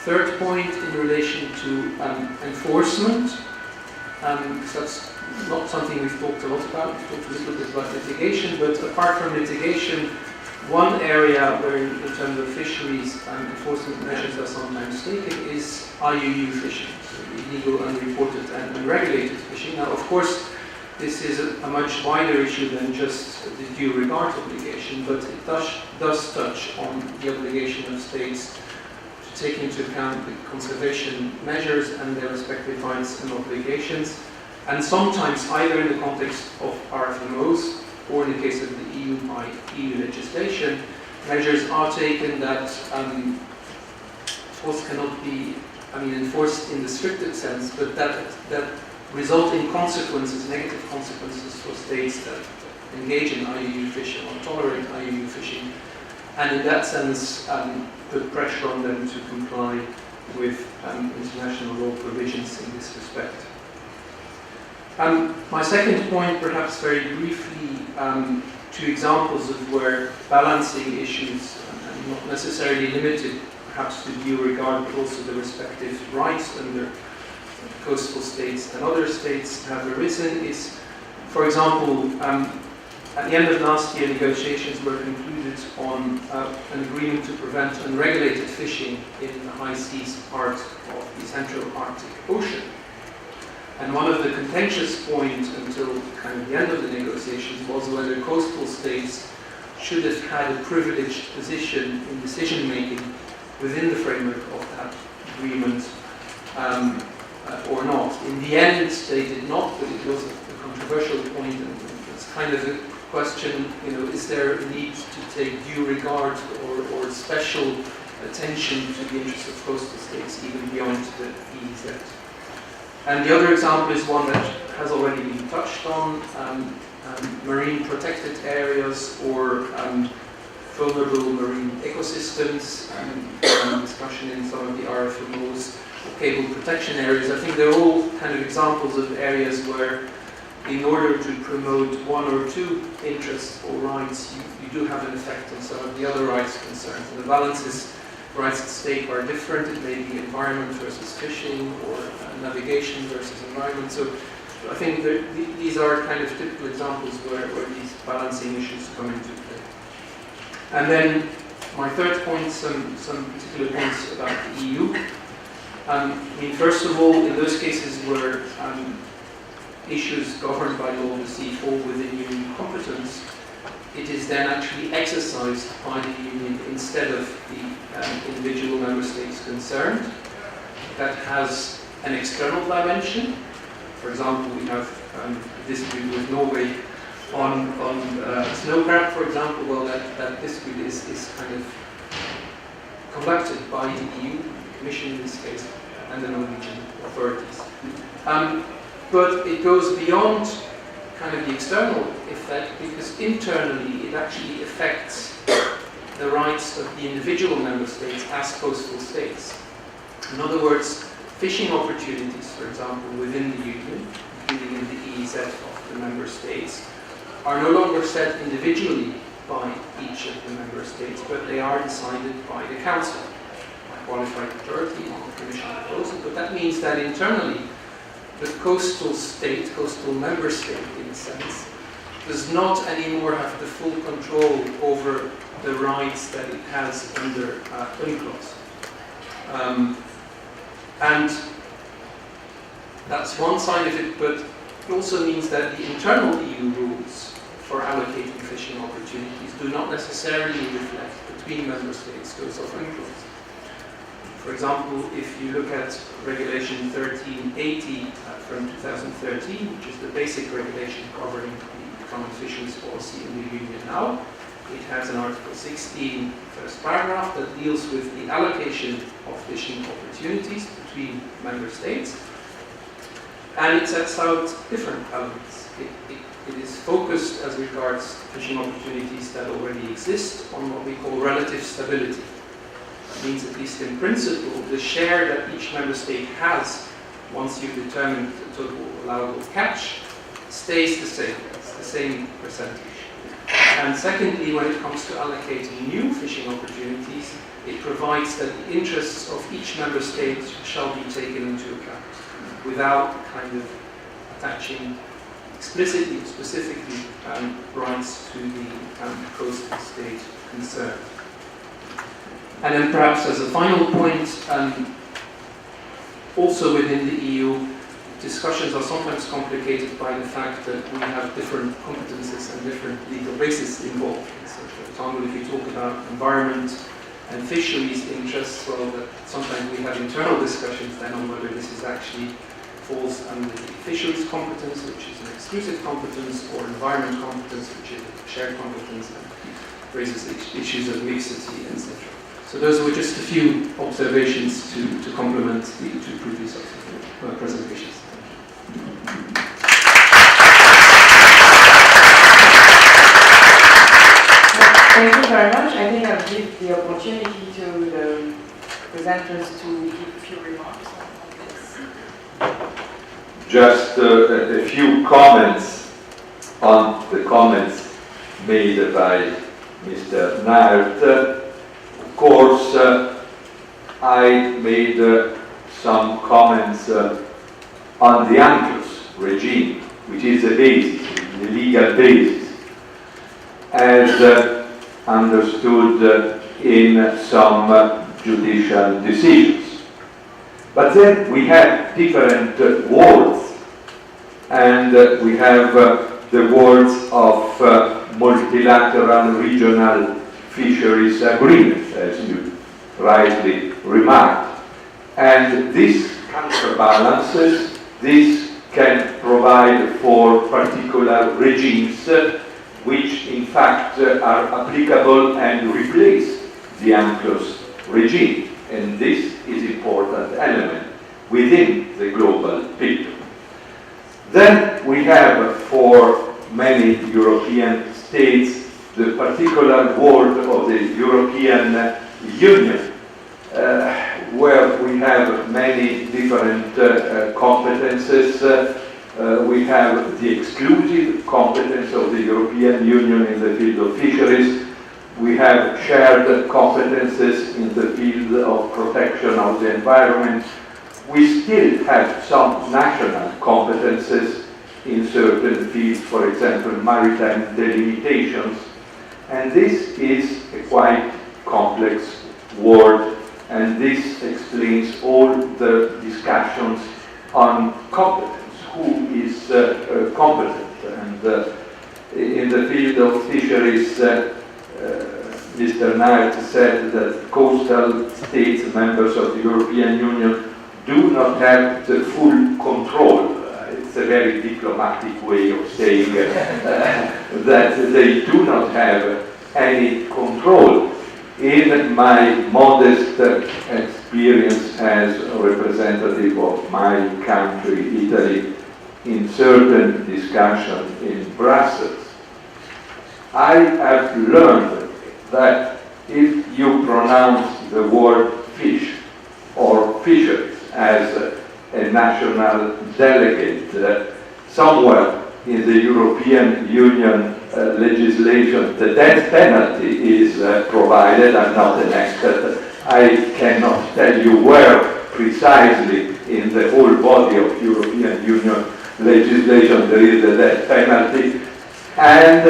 Third point in relation to enforcement, because that's not something we've talked a lot about. We've talked a little bit about litigation, but apart from litigation, one area where in terms of fisheries enforcement measures are sometimes taken is IUU fishing, so illegal, unreported and unregulated fishing. Now, of course, this is a much wider issue than just the due regard obligation, but it does touch on the obligation of states to take into account the conservation measures and their respective rights and obligations. And sometimes, either in the context of RFMOs or in the case of the EU by EU legislation, measures are taken that, of course, cannot be, enforced in the strictest sense, but that result in consequences, negative consequences for states that engage in IUU fishing or tolerate IUU fishing, and in that sense put pressure on them to comply with international law provisions in this respect. My second point, perhaps very briefly, two examples of where balancing issues, and not necessarily limited perhaps to due regard, but also the respective rights under coastal states and other states have arisen is, for example, at the end of last year, negotiations were concluded on an agreement to prevent unregulated fishing in the high seas part of the Central Arctic Ocean. And one of the contentious points until kind of the end of the negotiations was whether coastal states should have had a privileged position in decision-making within the framework of that agreement or not. In the end, they did not, but it was a controversial point, and it's kind of a question, is there a need to take due regard or special attention to the interests of coastal states even beyond the EEZ? And the other example is one that has already been touched on, marine protected areas or vulnerable marine ecosystems, discussion in some of the RFMOs, cable protection areas. I think they're all kind of examples of areas where, in order to promote one or two interests or rights, you do have an effect on some of the other rights concerns. And the balances for rights at stake are different. It may be environment versus fishing or navigation versus environment. So I think these are kind of typical examples where these balancing issues come into play. And then my third point, some particular points about the EU. First of all, in those cases where issues governed by law of the sea fall within union competence, it is then actually exercised by the union instead of the individual member states concerned. That has an external dimension. For example, we have a dispute with Norway on snow crab, for example. Well, that dispute is kind of conducted by the EU, the Commission in this case, and the Norwegian authorities. But it goes beyond kind of the external effect, because internally it actually affects the rights of the individual member states as coastal states. In other words, fishing opportunities, for example, within the Union, including in the EEZ of the member states, are no longer set individually by each of the member states, but they are decided by the Council, by qualified majority on the Commission proposal. But that means that internally, the coastal state, coastal member state in a sense, does not anymore have the full control over the rights that it has under UNCLOS. And that's one side of it, but it also means that the internal EU rules for allocating fishing opportunities do not necessarily reflect between member states those of UNCLOS. For example, if you look at Regulation 1380 from 2013, which is the basic regulation covering the common fisheries policy in the Union now, it has an Article 16 first paragraph that deals with the allocation of fishing opportunities between member states, and it sets out different elements. It is focused as regards fishing opportunities that already exist on what we call relative stability. That means, at least in principle, the share that each member state has once you've determined the total allowable catch stays the same. It's the same percentage. And secondly, when it comes to allocating new fishing opportunities, it provides that the interests of each member state shall be taken into account without kind of attaching explicitly, specifically rights to the coastal state concerned. And then perhaps as a final point, also within the EU, discussions are sometimes complicated by the fact that we have different competences and different legal bases involved. So for example, if you talk about environment and fisheries interests, well, that sometimes we have internal discussions then on whether this is actually falls under the fisheries competence, which is an exclusive competence, or environment competence, which is a shared competence, and raises issues of mixity, etc. So those were just a few observations to complement the two previous presentations. Thank you very much. I think I'll give the opportunity to the presenters to give a few remarks on this. Just a few comments on the comments made by Mr. NAERT. Of course, I made some comments on the UNCLOS regime, which is the basis, the legal basis, as understood in some judicial decisions. But then we have different words, and we have the words of multilateral regional fisheries agreements, as you rightly remarked. And this counterbalances, this can provide for particular regimes which in fact are applicable and replace the UNCLOS regime. And this is an important element within the global picture. Then we have for many European states the particular world of the European Union, where we have many different competences. We have the exclusive competence of the European Union in the field of fisheries. We have shared competences in the field of protection of the environment. We still have some national competences in certain fields, for example, maritime delimitations. And this is a quite complex world, and this explains all the discussions on competence. Who is competent? And in the field of fisheries, Mr. NAERT said that coastal states, members of the European Union, do not have the full control. It's a very diplomatic way of saying that they do not have any control. In my modest experience as a representative of my country, Italy, in certain discussions in Brussels, I have learned that if you pronounce the word fish or fisheries as a national delegate somewhere in the European Union legislation, the death penalty is provided. I'm not an expert. I cannot tell you where precisely in the whole body of European Union legislation there is a death penalty. And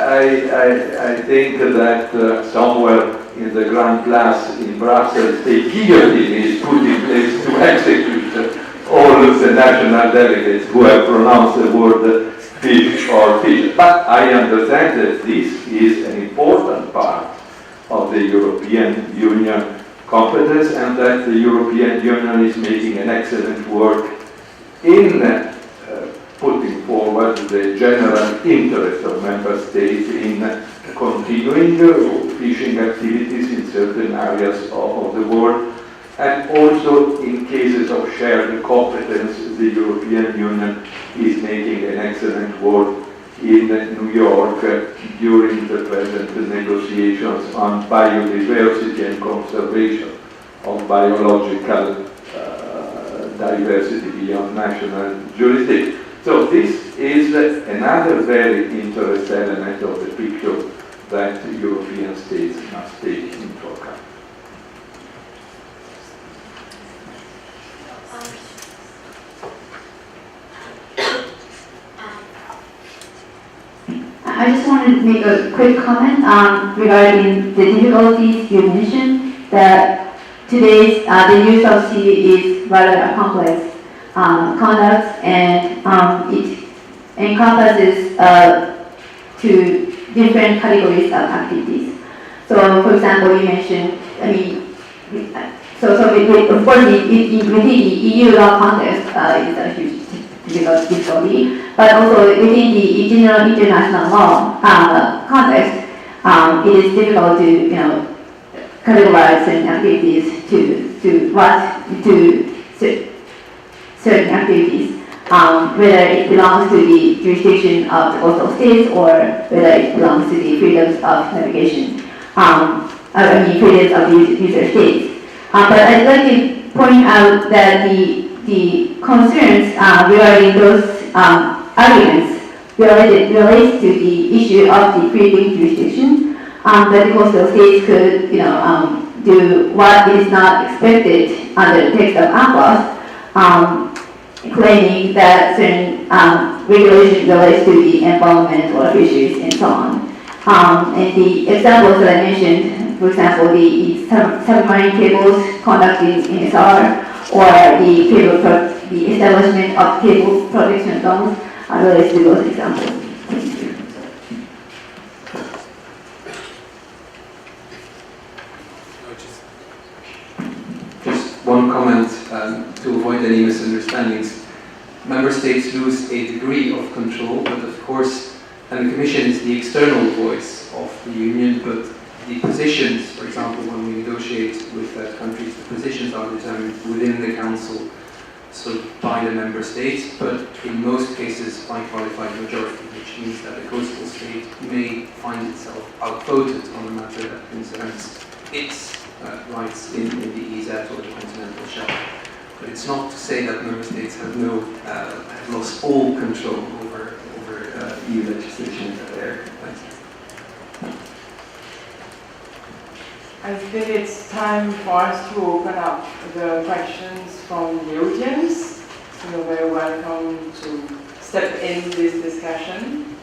I think that somewhere in the Grand Place in Brussels, the guillotine is put in place to execute all of the national delegates who have pronounced the word fish or fish. But I understand that this is an important part of the European Union competence, and that the European Union is making an excellent work in putting forward the general interest of member states in continuing fishing activities in certain areas of the world, and also in cases of shared competence, the European Union is making an excellent work in New York during the present negotiations on biodiversity and conservation of biological diversity beyond national jurisdiction. So this is another very interesting element of the picture that European states must take into account. I just wanted to make a quick comment regarding the difficulties you mentioned, that today's the use of C is rather a complex conduct, and it encompasses two different categories of activities. So, for example, you mentioned, I mean, of course, within the EU law context, is a huge difficulty, but also within the general international law context, it is difficult to, categorize certain activities to certain activities, whether it belongs to the jurisdiction of the coastal states or whether it belongs to the freedoms of navigation, freedoms of the user states. But I'd like to point out that the concerns regarding those arguments relates to the issue of the creating jurisdiction, that the coastal states could, do what is not expected under the text of UNCLOS, claiming that certain regulation relates to the environmental fisheries and so on. And the examples that I mentioned, for example, the submarine cables conducting NSR, or the establishment of cable protection zones, relates to those examples. Thank you. Just one comment to avoid any misunderstandings. Member states lose a degree of control, but of course, and the Commission is the external voice of the Union, but the positions, for example, when we negotiate with countries, the positions are determined within the Council, so by the Member States, but in most cases by qualified majority, which means that a coastal state may find itself outvoted on a matter that concerns its rights in the EEZ or the continental shelf. But it's not to say that Member States have have lost all control over EU legislation that they're implementing. I think it's time for us to open up the questions from the audience. You're very welcome to step in this discussion.